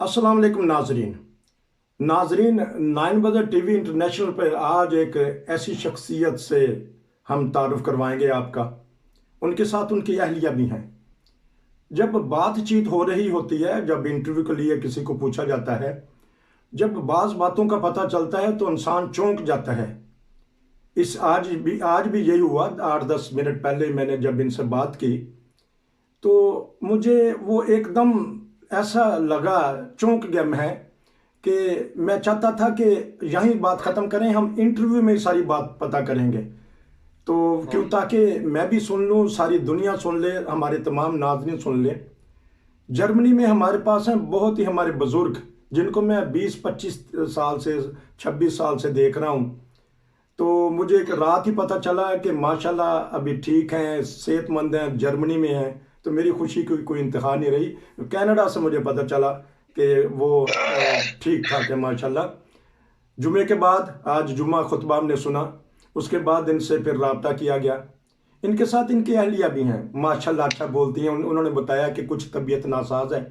अस्सलाम वालेकुम नाजरीन 9 बजे टीवी इंटरनेशनल पर आज एक ऐसी शख्सियत से हम तारुफ करवाएंगे आपका। उनके साथ उनकी अहलिया भी हैं। जब बातचीत हो रही होती है, जब इंटरव्यू के लिए किसी को पूछा जाता है, जब बाज़ बातों का पता चलता है तो इंसान चौंक जाता है। आज भी यही हुआ। 8-10 मिनट पहले मैंने जब इनसे बात की तो मुझे वो एकदम ऐसा लगा, चौंक गया मैं कि मैं चाहता था कि यहीं बात ख़त्म करें, हम इंटरव्यू में सारी बात पता करेंगे। तो क्यों, ताकि मैं भी सुन लूँ, सारी दुनिया सुन ले, हमारे तमाम नाज़रीन सुन ले। जर्मनी में हमारे पास हैं बहुत ही हमारे बुज़ुर्ग, जिनको मैं 20-25 साल से 26 साल से देख रहा हूँ। तो मुझे एक रात ही पता चला कि माशाल्लाह अभी ठीक हैं, सेहतमंद हैं, जर्मनी में हैं। तो मेरी खुशी की कोई इंतहा नहीं रही। कनाडा से मुझे पता चला कि वो ठीक ठाक है माशाल्लाह। जुमे के बाद आज जुम्मा खुतबा हमने सुना, उसके बाद इनसे फिर रब्ता किया गया। इनके साथ इनकी अहलिया भी हैं, माशाल्लाह अच्छा बोलती हैं। उन्होंने बताया कि कुछ तबीयत नासाज है।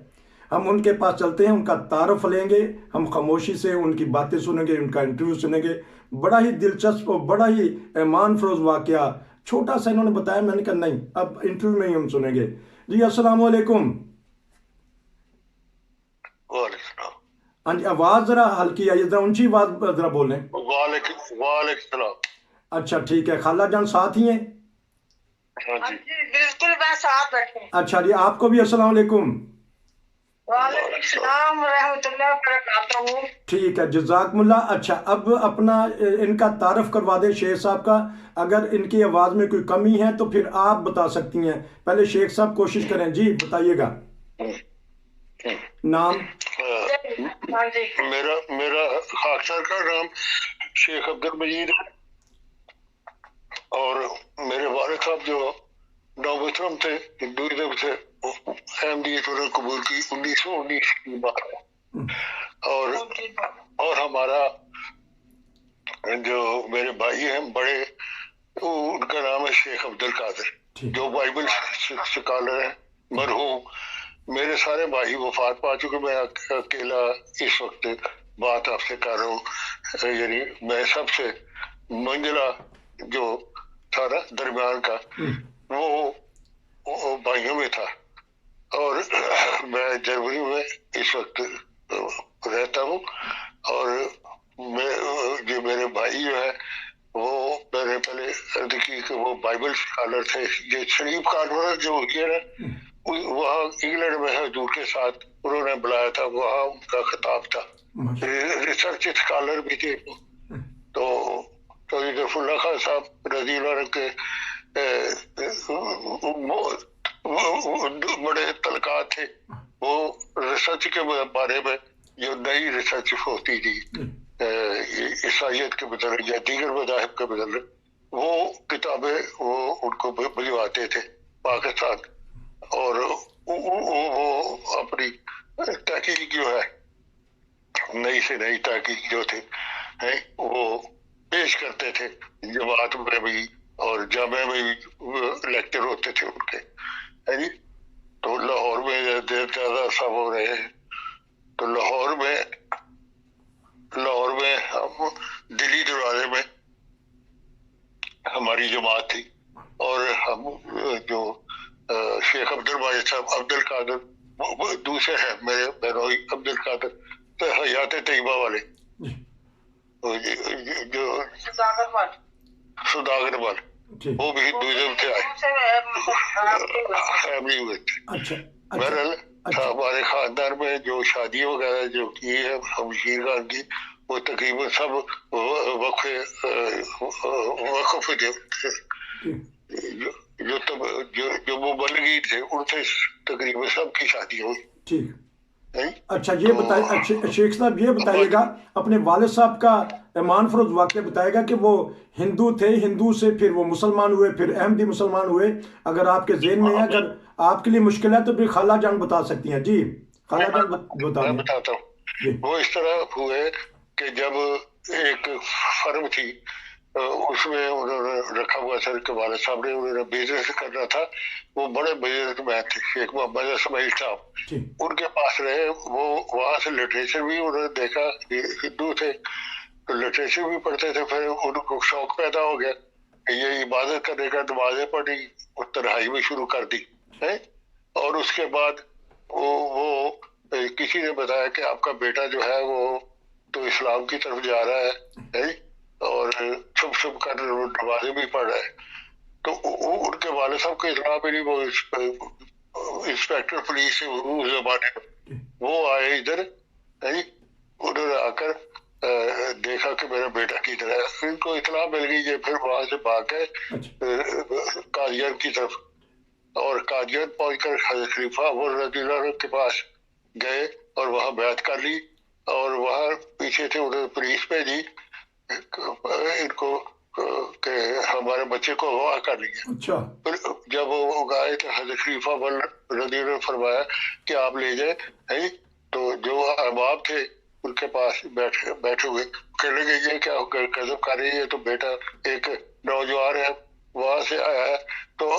हम उनके पास चलते हैं, उनका तारुफ लेंगे, हम खामोशी से उनकी बातें सुनेंगे, उनका इंटरव्यू सुनेंगे। बड़ा ही दिलचस्प और बड़ा ही ईमान फरोज वाक़या, छोटा सा इन्होंने बताया। मैंने कहा नहीं, अब इंटरव्यू में ही हम सुनेंगे। जी अस्सलाम वालेकुम। हाँ जी, आवाज़ ज़रा हल्की आई, ज़रा ऊंची आवाज़ ज़रा बोलें। वालेकुम। अच्छा ठीक है, खाला जान साथ ही हैं? हाँ जी बिल्कुल, मैं साथ बैठे। अच्छा जी, आपको भी अस्सलाम वालेकुम। वालेकुम रहमतुल्लाह बरकातहू। ठीक है, जज़ाकमुल्लाह। अच्छा, अब अपना इनका तारफ़ करवा दें शेख साहब का। अगर इनकी आवाज़ में कोई कमी है तो फिर आप बता सकती हैं। पहले शेख साहब कोशिश करें, जी बताइएगा। नाम? हाँ जी, मेरा मेरा खाकसर का नाम शेख अब्दुल मजीद है, और मेरे वालिद साहब जो नौबतरम थे, हिंदुइज्म से अहमदियत उन्होंने कबूल की 1919 की बात है। और हमारा जो मेरे भाई हैं बड़े, उनका नाम है शेख अब्दुल कादिर, जो बाइबल स्कॉलर हैं, मरहूम। मेरे सारे भाई वफात पा चुके, मैं अकेला इस वक्त बात आपसे कर रहा हूँ। यानी मैं सबसे मंजिला जो था ना दरमियान का, वो भाइयों में था। और मैं जर्मनी में इस वक्त रहता हूँ। और जो मेरे भाई जो है वो, मैंने पहले अर्ज की कि वो बाइबल स्कॉलर थे। ये शरीफ कॉन्फ्रेंस जो होती है ना, वहाँ इंग्लैंड में हजूर के साथ उन्होंने बुलाया था, वहाँ उनका खिताब था। रिसर्च स्कॉलर भी थे। तो जफरुल्लाह खान साहब रजी अल्लाह के बड़े तलकात थे। वो रिसर्च के बारे में जो नई रिसर्च होती थी ईसाइयत के बदले या दीगर मज़ाहिब के बदले, वो किताबें वो उनको भिजवाते थे पाकिस्तान। और वो अपनी तहकीक जो है, नई से नई तहकीक जो थे वो पेश करते थे जमात में भी, और जामे में भी लेक्चर होते थे उनके, है जी। तो लाहौर में ज्यादा सब हो रहे हैं। तो लाहौर में हम दिल्ली दरवाजे में हमारी जमात थी, और हम जो शेख अब्दुल वाजिद साहब अब्दुल कादिर दूसरे हैं, मेरे बहनोई अब्दुल कादिर तो हयात तैयबा वाले, जो सुदागर वाले, वो भी हिंदुइज्म से आए, फैमिली हुए थे। बहरहाल हमारे खानदान में जो शादी वगैरह जो की है शमशीर खान की, वो तकरीबन सब वक्फ जो मुबल्लिगी थे, उनसे तकरीबन सबकी शादी हुई। ठीक। अच्छा ये बताइए शेख साहब, ये बताइएगा अपने वालिद साहब का ईमान फरोज वाक़या बताएगा कि वो हिंदू थे, हिंदू से फिर वो मुसलमान हुए, फिर अहमदी मुसलमान हुए। अगर आपके ज़हन में है, अगर आपके लिए मुश्किल है तो फिर खाला जान बता सकती हैं। जी खाला जान मैं बताता हूँ। वो इस तरह हुए कि जब एक फर्म थी اس میں انہوں نے رکھا ہوا تھا کہ والد صاحب نے انہوں نے بزنس کرنا تھا. وہ بڑے بزنس مین تھے, شیخ محمد اسماعیل صاحب. ان کے پاس رہے, وہ وہاں سے لٹریچر بھی انہوں نے دیکھا, ہندو تھے تو لٹریچر بھی پڑھتے تھے. پھر ان کو شوق پیدا ہو گیا کہ یہ عبادت کرنے کا, نمازیں پڑھی اور تنہائی میں شروع کر دی ہے. اور اس کے بعد وہ کسی نے بتایا کہ آپ کا بیٹا جو ہے وہ تو اسلام کی طرف جا رہا ہے اور چھپ چھپ کر نمازیں بھی پڑھ رہا ہے. تو ان کے والد صاحب کو اطلاع ملی, وہ انسپیکٹر پولیس سے اس زمانے میں وہ آئے ادھر, انہوں نے آ کر دیکھا کہ میرا بیٹا کدھر ہے. ان کو اطلاع مل گئی, یہ پھر وہاں سے بھاگ گئے قادیان کی طرف, اور قادیان پہنچ کر حضرت خلیفہ عمر رضی اللہ عنہ کے پاس گئے اور وہاں بیعت کر لی. اور وہاں پیچھے سے انہوں نے پولیس بھیجی ان کو کہ ہمارے بچے کو اغوا کر لیا. پھر جب وہ گئے تو حضرت خلیفہ عمر رضی اللہ نے فرمایا کہ آپ لے جائیں. تو جو احباب تھے ان کے پاس بیٹھے ہوئے کہنے لگے یہ کیا قذف کر رہی ہے, تو بیٹا ایک نوجوان ہے وہاں سے آیا ہے تو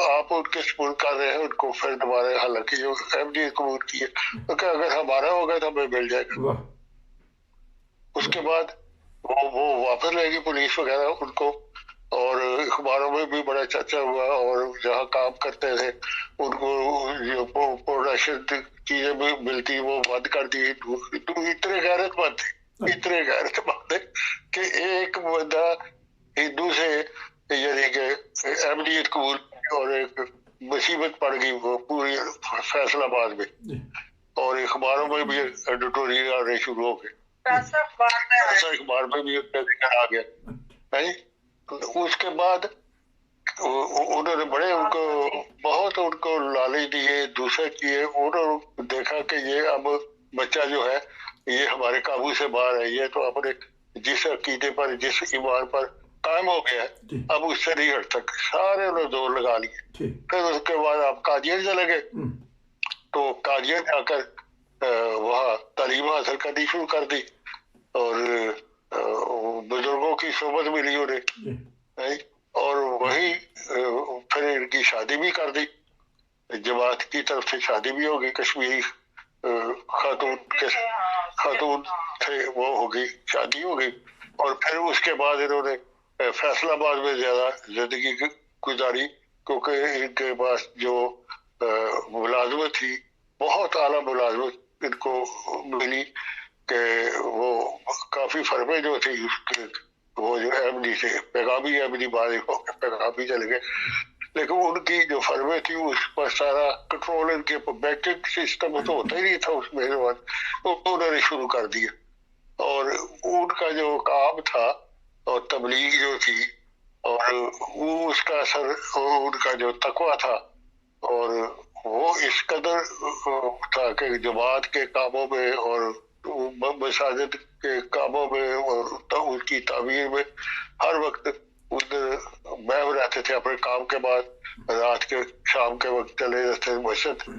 آپ ان کے سپرد کر رہے ہیں ان کو. پھر ہمارے حالانکہ جو FD قبول کیے کہ اگر ہمارا ہوگا تو ہمیں مل جائے گا. اس کے بعد وہ واپس لے گی پولیس وغیرہ ان کو, اور اخباروں میں بھی بڑا چرچا ہوا, اور جہاں کام کرتے تھے ان کو جو پروڈکشن چیزیں بھی ملتی وہ بند کر دی. اتنے غیرت مند تھے کہ ایک بندہ ہندو سے یعنی کہ احمدیت قبول اور ایک مصیبت پڑ گئی وہ پوری فیصل آباد میں, اور اخباروں میں بھی ایڈیٹوریل آنے شروع ہو گئے, اخبار میں بھی آ گیا. اس کے بعد انہوں نے بڑے ان کو بہت ان کو لالچ دیے, دوسرے کیے. انہوں نے دیکھا کہ یہ اب بچہ جو ہے یہ ہمارے قابو سے باہر ہے, یہ تو اپنے جس عقیدے پر جس ایمان پر قائم ہو گیا ہے اب اس سے نہیں ہٹ سکتے. سارے انہوں نے زور لگا لیے. پھر اس کے بعد آپ قادیان چلے گئے, تو قادیان جا کر وہاں تعلیم حاصل کرنی شروع کر دی, اور بزرگوں کی صحبت ملی انہیں, اور وہی پھر ان کی شادی بھی کر دی, جماعت کی طرف سے شادی بھی ہوگی. کشمیری خاتون تھے وہ ہوگی, شادی ہوگی. اور پھر اس کے بعد انہوں نے فیصل آباد میں زیادہ زندگی گزاری, کیونکہ ان کے پاس جو ملازمت تھی بہت اعلیٰ ملازمت ان کو ملی کہ وہ کافی فرمیں جو تھی وہ جو احمدی سے پیغامی احمدی بازی ہو کے پیغامی چلے گئے, لیکن ان کی جو فرمیں تھی اس پر سارا کنٹرول ان کے بینکنگ سسٹم تو ہوتا ہی نہیں تھا اس میں, انہوں نے شروع کر دیا. اور ان کا جو کام تھا اور تبلیغ جو تھی اور وہ اس کا اثر ان کا جو تقویٰ تھا, اور وہ اس قدر تھا کہ جماعت کے کاموں میں اور مساجد کے کاموں میں اور ان کی تعمیر میں ہر وقت ادھر محو رہتے تھے. اپنے کام کے بعد رات کے شام کے وقت چلے جاتے تھے مسجد,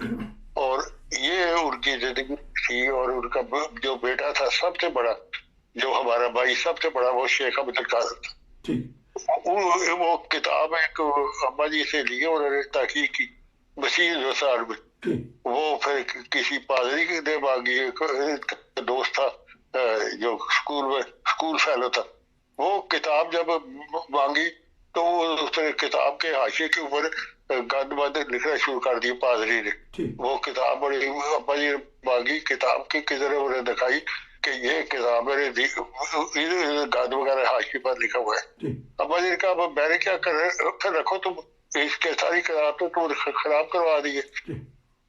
اور یہ ان کی زندگی تھی. اور ان کا جو بیٹا تھا سب سے بڑا, جو ہمارا بھائی سب سے بڑا, وہ شیخ عبد القادر تھا. وہ کتاب ایک ابا جی سے لی انہوں نے تحقیق کی مسیح وسار میں, وہ پھر کسی پادری کے دے مانگی. ایک دوست تھا جو اسکول فیلو تھا, وہ کتاب جب مانگی تو اس نے کتاب کے حاشیے کے اوپر گند بند لکھنا شروع کر دیا پادری نے. وہ کتاب بڑی ابا جی نے مانگی, کتاب کی کدھر انہیں دکھائی کہ یہ کتاب میرے گند وغیرہ حاشیے پر لکھا ہوا ہے. ابا جی نے کہا میں نے کیا کر رکھو تم اس کے ساری کتاب تو تم خراب کروا دیے.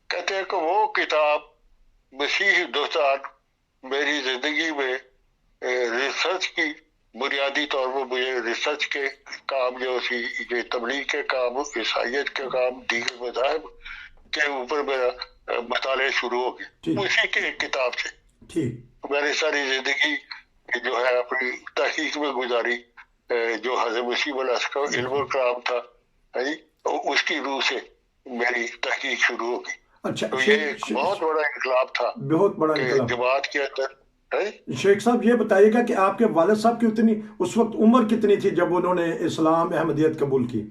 کہتے ہیں کہ وہ کتاب مسیح ہندوستان میری زندگی میں ریسرچ کی بنیادی طور پر مجھے ریسرچ کے کام جو تھی, یہ تبلیغ کے کام, عیسائیت کے کام, دیگر مذاہب کے اوپر میرا مطالعے شروع ہو گئے اسی کے کتاب سے. میں نے ساری زندگی جو ہے اپنی تحقیق میں گزاری, جو حضرت مسیح علیہ کا علم و کرام تھا اس کی روح سے میری تحقیق شروع ہو گئی. تو یہ ایک بہت بڑا انقلاب تھا بہت بڑا کہ انقلاب جماعت کے اندر है। शेख साहब ये बताइएगा कि आपके वालिद साहब की उतनी उस वक्त उम्र कितनी थी जब उन्होंने इस्लाम अहमदियत कबूल की?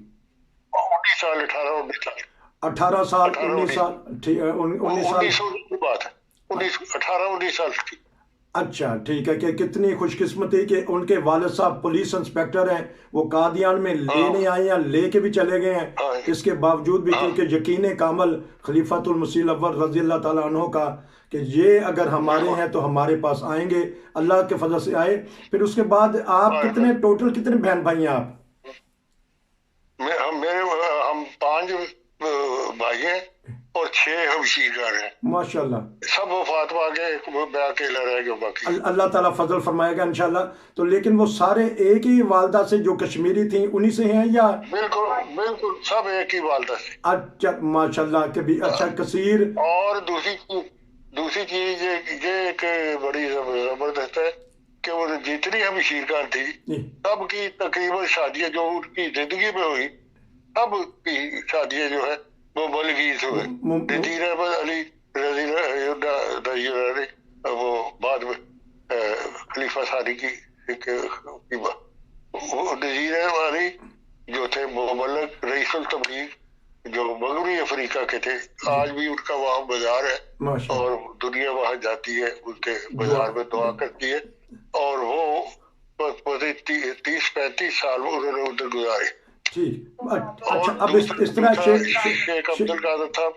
19 साल, 18-19 साल। 18 साल, 19 18-19 साल, ठीक है, 19 साल। 1900 की बात है, 18-19 साल की। अच्छा ठीक है, कि कितनी खुशकिस्मती कि उनके वालिद साहब पुलिस इंस्पेक्टर हैं, वो कादियान में लेने हाँ आए हैं, लेके भी चले गए हैं। हाँ इसके बावजूद भी हाँ, क्योंकि यकीन कामल खलीफातुल मसीह अव्वल रज़ी अल्लाह ताला अन्हो का कि ये अगर हमारे बिल्कुल। हैं तो हमारे पास आएंगे, अल्लाह के फजल से आए। फिर उसके बाद आप हाँ, कितने टोटल कितने बहन भाई हैं आप? हम 5 भाई हैं और 6 हम शीरगार हैं। माशाल्लाह, सब वफात पा गए, एक मैं अकेला रह गया बाकी। अल्लाह ताला फजल फरमाएगा इंशाल्लाह। तो लेकिन वो सारे एक ही वालदा से जो कश्मीरी थी उन्हीं से हैं या? बिल्कुल बिल्कुल, सब एक ही वालदा से। अच्छा माशाल्लाह के भी अच्छा कसीर। और दूसरी चीज ये एक बड़ी जबरदस्त है कि वो जितनी हम शीरगार थी, जी, सबकी तकरीबन शादियां जो उनकी जिंदगी में हुई, सब की शादियां जो है वो बलगीज हुए। मु- मु- नजीर अहमद अली रजी ने वो बाद में खलीफा सानी की वो नजीर अहमद अली जो थे मुबल्लग रईसुल तबलीग जो मगरबी अफ्रीका के थे, आज भी उनका वहाँ बाजार है माशाल्लाह, और दुनिया वहाँ जाती है, उनके दुआ बाजार में दुआ करती है। और वो 30-35 साल उन्होंने उधर गुजारे। ठीक। अच्छा और अब इस तरह शेख अब्दुल कादिर साहब,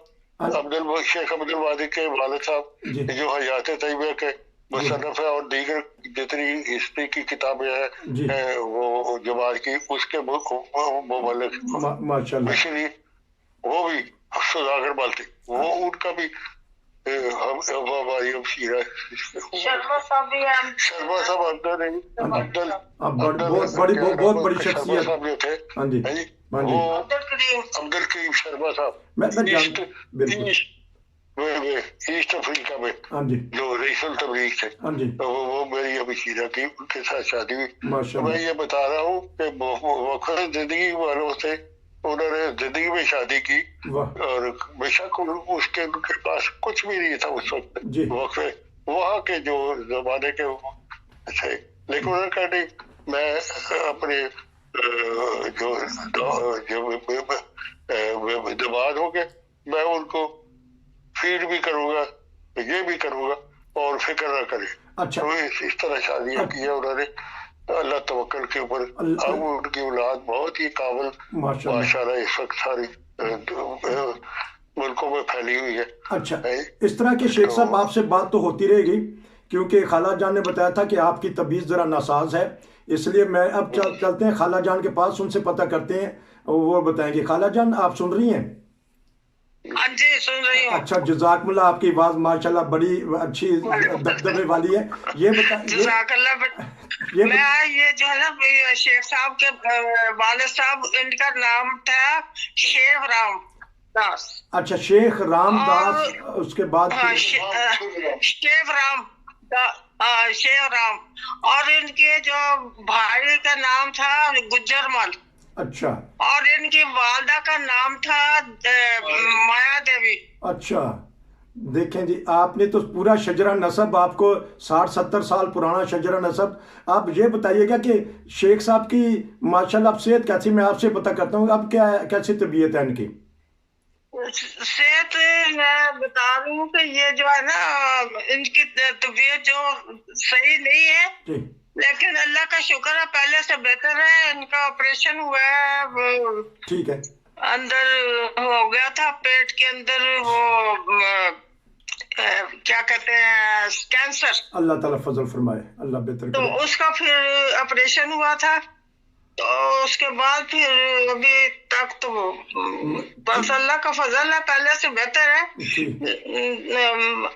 शेख अब्दुल वादी के वालिद साहब जी जो हयात तैयबा के जी मुसन्नफ है और दीगर जितनी हिस्ट्री की किताबें जी हैं वो जमात की, उसके मुबल्लिग माशाल्लाह, मिशरी, वो भी सुधाकर बाल्टी, वो उनका भी हमारी शीरा शर्मा साहब भी हैं। शर्मा साहब अब्दुल अब्दुल हाँ, अब्दुल बहुत बड़ी शर्मा शख्सियत। साहब जो थे, हाँ जी, है जी, हाँ जी, वो अब्दुल करीम अब्दुल करीम शर्मा साहब मैं जान ईस्ट बिल्कुल, ईस्ट अफ्रीका में हाँ जी, जो रईसुल तबलीग थे, हाँ जी, तो वो मेरी अभी शीरा की उनके साथ शादी हुई। तो मैं माशाल्लाह, ये बता रहा हूँ कि वक्त जिंदगी वालों से उन्होंने जिंदगी में शादी की वाह और बेशक उसके उनके पास कुछ भी नहीं था उस वक्त जी, वक्त वहाँ के जो जमाने के थे, लेकिन उन्होंने कहा नहीं, मैं अपने जो दमाद हो गए, मैं उनको फीड भी करूंगा, ये भी करूंगा और फिक्र ना करे। अच्छा तो इस तरह शादियां की है उन्होंने अल्लाह तवक्कल के ऊपर। अब उनकी औलाद बहुत ही काबिल माशाल्लाह, माशाल्लाह इस वक्त सारी मुल्कों में फैली हुई है। अच्छा इस तरह के शेख साहब आपसे बात तो होती रहेगी क्योंकि खाला जान ने बताया था कि आपकी तबीयत ज़रा नासाज है, इसलिए मैं अब चलते हैं खाला जान के पास, उनसे पता करते हैं, वो बताएंगे। खाला जान आप सुन रही हैं? हाँ जी सुन रही हूँ। अच्छा जज़ाकल्लाह, आपकी आवाज़ माशाल्लाह बड़ी अच्छी दबदबे वाली है। ये जज़ाकल्लाह। ये मैं ये जो है ना शेख साहब के वालिद साहब, इनका नाम था शेख राम दास। अच्छा शेख रामदास, और उसके बाद हाँ, शेख राम शेख राम, और इनके जो भाई का नाम था गुज्जरमल, अच्छा और इनकी वालदा का नाम था माया देवी। अच्छा देखें जी, आपने तो पूरा शजरा नसब, आपको 60-70 साल पुराना शजरा नसब। आप ये बताइएगा कि शेख साहब की माशाल्लाह अब सेहत कैसी, मैं आपसे पता करता हूँ अब क्या कैसी तबीयत है इनकी? सेहत मैं बता रही हूँ कि ये जो है ना इनकी तबीयत जो सही नहीं है, जी लेकिन अल्लाह का शुक्र है पहले से बेहतर है। इनका ऑपरेशन हुआ है, वो ठीक है, अंदर हो गया था पेट के अंदर, वो क्या कहते हैं कैंसर, अल्लाह ताला फजल फरमाए, अल्लाह बेहतर तो करे। उसका फिर ऑपरेशन हुआ था। तो उसके बाद फिर अभी तक तो बस अल्लाह का फजल है, पहले से बेहतर है। जी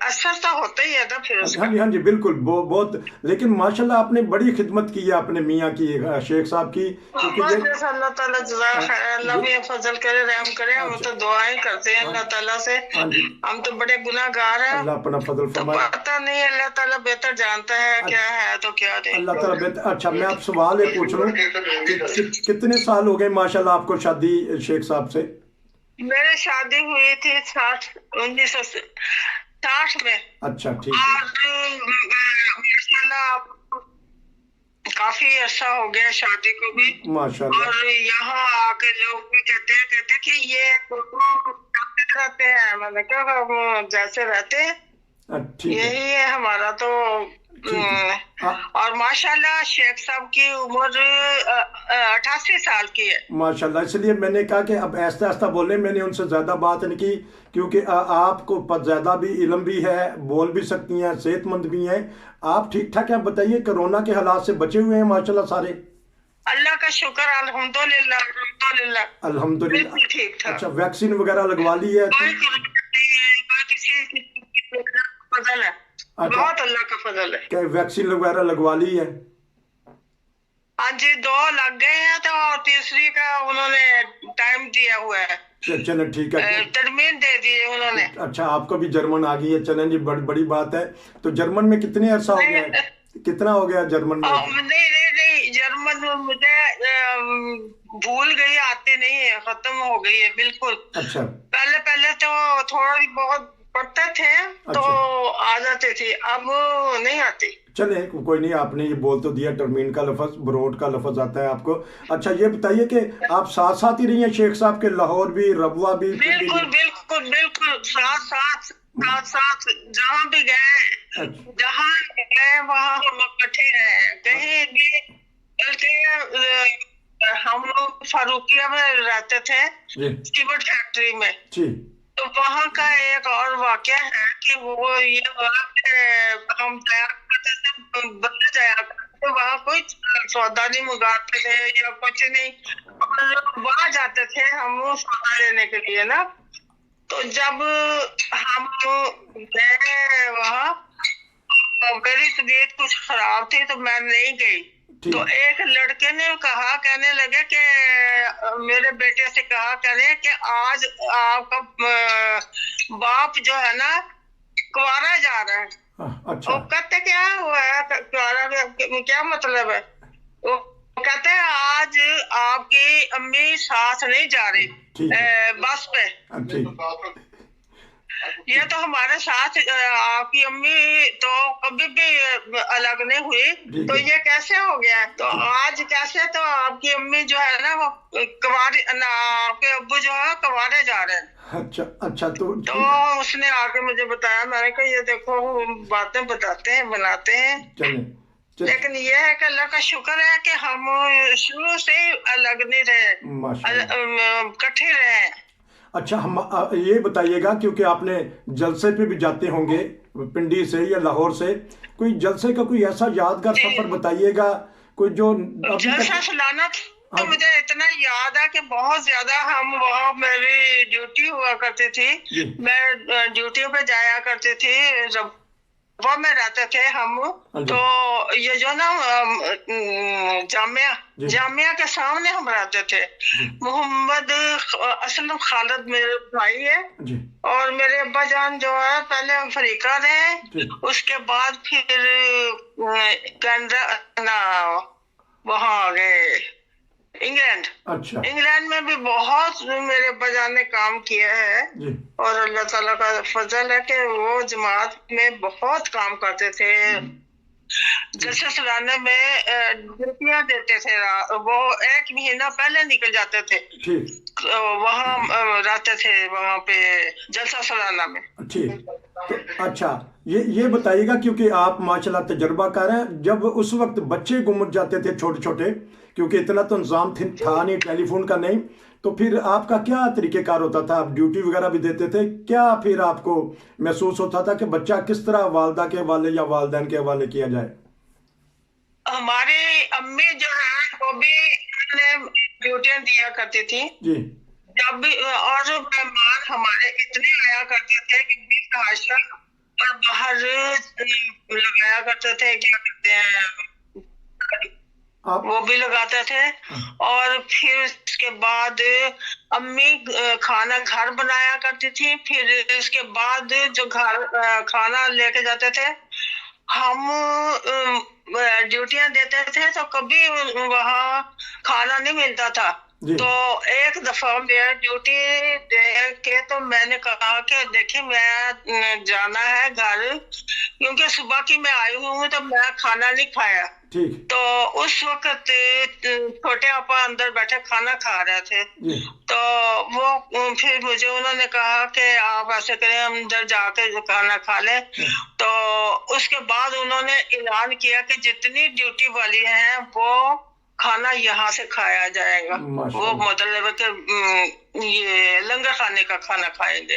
असर तो होता ही है ना फिर हाँ उसका। जी, हाँ जी बिल्कुल, बहुत। लेकिन माशाल्लाह आपने बड़ी खिदमत की है अपने मियाँ की, शेख साहब की, क्योंकि ये बस अल्लाह ताला जज़ा खैर, अल्लाह भी फजल करे, रहम करे। हम तो दुआएं करते हैं अल्लाह ताला से, हाँ जी, हम तो बड़े गुनाहगार हैं, अल्लाह अपना फजल तो फरमाए, पता नहीं, अल्लाह ताला बेहतर जानता है क्या है तो क्या नहीं। अल्लाह ताला बेहतर। अच्छा मैं आप सवाल ये पूछ लूँ कितने साल हो गए माशाल्लाह आपको शादी शेख साहब से? मेरी शादी हुई थी 1960 में। अच्छा ठीक है, और माशाल्लाह काफी अरसा हो गया शादी को भी, माशाल्लाह। और यहाँ आके लोग भी कहते कि ये रहते हैं, मैंने कहा वो जैसे रहते हैं ठीक है, यही है हमारा तो। ठीक है। और माशाल्लाह शेख साहब की उम्र 88 साल की है। माशाल्लाह, इसलिए मैंने कहा कि अब आहिस्ता आहिस्ता बोले, मैंने उनसे ज़्यादा बात नहीं की, क्योंकि आपको ज़्यादा भी इल्म भी है, बोल भी सकती हैं, सेहतमंद भी हैं आप। ठीक ठाक है, आप बताइए कोरोना के हालात से बचे हुए हैं माशाल्लाह सारे? अल्लाह का शुक्र, अल्हम्दुलिल्लाह अल्हम्दुलिल्लाह अल्हम्दुलिल्लाह। बिल्कुल ठीक था। अच्छा, वैक्सीन वगैरह लगवा ली है? कोई किसी का फजल है, अच्छा, बहुत अल्लाह का फजल है। क्या वैक्सीन वगैरह लगवा ली है? हाँ जी, 2 लग गए हैं, तो और तीसरी का उन्होंने टाइम दिया हुआ है, चलो ठीक है। तरमीन दे दी है उन्होंने। अच्छा, आपको भी जर्मन आ गई है, चलें जी, बड़ी बात है। तो जर्मन में कितने अरसा हो गया है, कितना हो गया जर्मन में? नहीं, जर्मन में मुझे भूल गई, आती नहीं है, खत्म हो गई है बिल्कुल। अच्छा, पहले तो थोड़ी बहुत पढ़ते थे तो आ जाते थे, अब नहीं आती। चले कोई नहीं, आपने ये बोल तो दिया, टर्मीन का लफ्ज, बरोड का लफ्ज आता है आपको। अच्छा, ये बताइए कि आप साथ साथ ही रही हैं शेख साहब के, लाहौर भी, रबवा भी? बिल्कुल बिल्कुल बिल्कुल, साथ साथ जहाँ भी गए, जहाँ गए वहाँ हम इकट्ठे रहे। कहीं भी, बल्कि हम लोग फारूकिया में रहते थे, सीमेंट फैक्ट्री में, तो वहाँ का एक और वाकया है कि वो ये हम जाया करते थे, बंद जाया करते, वहाँ कोई सौदा नहीं मंगाते थे या कुछ नहीं, और वहाँ जाते थे हम सौदा लेने के लिए ना। तो जब हम गए वहाँ, मेरी तबीयत कुछ खराब थी तो मैं नहीं गई। तो एक लड़के ने कहा, कहने लगे कि मेरे बेटे से कहा, कहने कि आज आपका बाप जो है ना कुंवारा जा रहा है। अच्छा। वो कहते क्या हुआ है कुंवारा, क्या मतलब है? वो कहते हैं आज आपकी अम्मी साथ नहीं जा रही बस पे। ये तो हमारे साथ आपकी अम्मी तो कभी भी अलग नहीं हुई, तो ये कैसे हो गया? तो आज कैसे, तो आपकी अम्मी जो है ना वो कुंवारे ना, आपके अब्बू जो है कुंवारे जा रहे हैं। अच्छा। तो उसने आके मुझे बताया, मैंने कहा ये देखो बातें बताते हैं, बनाते हैं, लेकिन ये है कि अल्लाह का शुक्र है कि हम शुरू से ही अलग नहीं रहे, इकट्ठे रहे। अच्छा, हम ये बताइएगा, क्योंकि आपने जलसे पे भी जाते होंगे पिंडी से या लाहौर से, कोई जलसे का कोई ऐसा यादगार सफर बताइएगा, कोई जो जलसा सुनाना। तो मुझे इतना याद है कि बहुत ज्यादा हम वहाँ, मेरी ड्यूटी हुआ करती थी, मैं ड्यूटी पे जाया करती थी, वो में रहते थे हम। तो ये जो ना जामिया के सामने हम रहते थे। मोहम्मद असलम खालिद मेरे भाई है, और मेरे अब्बा जान जो है पहले अफ्रीका रहे, उसके बाद फिर कनाडा ना वहाँ आ गए, इंग्लैंड। अच्छा। इंग्लैंड में भी बहुत मेरे अब्बा जान ने काम किया है, और अल्लाह ताला का फजल है कि वो जमात में बहुत काम करते थे। जैसे सलाने में ड्यूटियां देते थे, वो 1 महीना पहले निकल जाते थे, तो वहाँ रहते थे वहाँ पे जलसा सलाना में। ठीक। तो अच्छा, ये बताइएगा, क्योंकि आप माशाल्लाह तजर्बा कर रहे हैं, जब उस वक्त बच्चे गुम जाते थे छोटे छोटे, क्योंकि इतना तो इंतजाम था नहीं टेलीफोन का नहीं, तो फिर आपका क्या तरीक़ेकार होता था? आप ड्यूटी वगैरह भी देते थे क्या? फिर आपको महसूस होता था कि बच्चा किस तरह वालदा के हवाले या वालदैन के हवाले किया जाए? हमारी अम्मी जो है वो भी ड्यूटियां दिया करती थी जी। जब भी, और मेहमान हमारे इतने आया करते थे कि बीच हाशा और बाहर लगाया करते थे, क्या कहते हैं, वो भी लगाते थे। और फिर उसके बाद अम्मी खाना घर बनाया करती थी, फिर उसके बाद जो घर खाना लेके जाते थे, हम ड्यूटियां देते थे तो कभी वहाँ खाना नहीं मिलता था। तो एक दफा मैं ड्यूटी दे के तो मैंने कहा कि देखिए मैं जाना है घर, क्योंकि सुबह की मैं आई हूँ तो मैं खाना नहीं खाया। ठीक। तो उस वक्त छोटे आपा अंदर बैठे खाना खा रहे थे। तो वो फिर मुझे उन्होंने कहा कि आप ऐसे करें, हम अंदर जाके खाना खा लें। तो उसके बाद उन्होंने ऐलान किया कि जितनी ड्यूटी वाली हैं वो खाना यहाँ से खाया जाएगा। वो मतलब है कि ये लंगर खाने का खाना खाएंगे,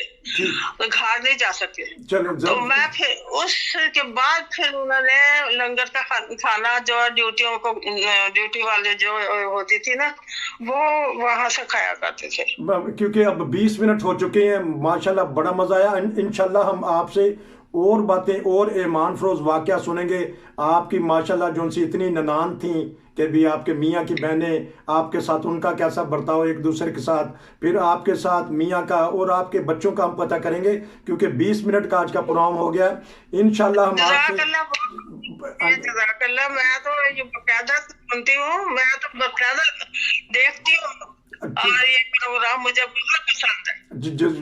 तो घर नहीं जा सके। तो मैं फिर उसके बाद फिर उन्होंने लंगर का खाना जो ड्यूटी वाले जो होती थी ना, वो वहां से खाया करते थे। क्योंकि अब 20 मिनट हो चुके हैं, माशाल्लाह बड़ा मजा आया। इंशाल्लाह हम आपसे और बातें और ईमान फरोज वाक़या सुनेंगे। आपकी माशाल्लाह जो सी इतनी ननान थी कि भी आपके मियाँ की बहनें आपके साथ, उनका कैसा बर्ताव एक दूसरे के साथ, फिर आपके साथ मियाँ का और आपके बच्चों का हम पता करेंगे, क्योंकि 20 मिनट का आज का प्रोग्राम हो गया। इंशाल्लाह हम आपसे मैं तो ये बकायदा सुनती हूँ, मैं तो बकायदा देखती हूँ और ये प्रोग्राम मुझे बहुत पसंद है।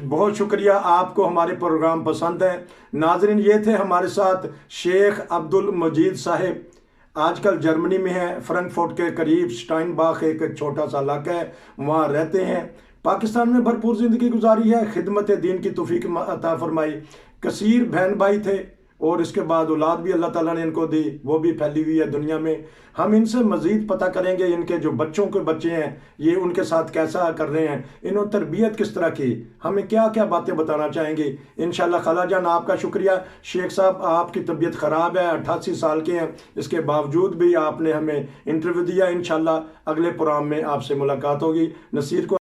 बहुत शुक्रिया, आपको हमारे प्रोग्राम पसंद है। नाजरीन, ये थे हमारे साथ शेख अब्दुल मजीद साहिब, आजकल जर्मनी में है, फ्रैंकफर्ट के करीब स्टाइनबाख एक छोटा सा इलाका है, वहाँ रहते हैं। पाकिस्तान में भरपूर ज़िंदगी गुजारी है, खिदमत दीन की तौफीक अता फरमाई। कसीर बहन भाई थे और इसके बाद औलाद भी अल्लाह ताला ने इनको दी, वो भी फैली हुई है दुनिया में। हम इनसे मज़ीद पता करेंगे इनके जो बच्चों के बच्चे हैं ये उनके साथ कैसा कर रहे हैं, इन्होंने तरबियत किस तरह की, हमें क्या क्या बातें बताना चाहेंगे इंशाल्लाह। खाला जान आपका शुक्रिया। शेख साहब, आपकी तबीयत ख़राब है, 88 साल के हैं, इसके बावजूद भी आपने हमें इंटरव्यू दिया। इंशाल्लाह अगले प्रोग्राम में आपसे मुलाकात होगी। नसीर को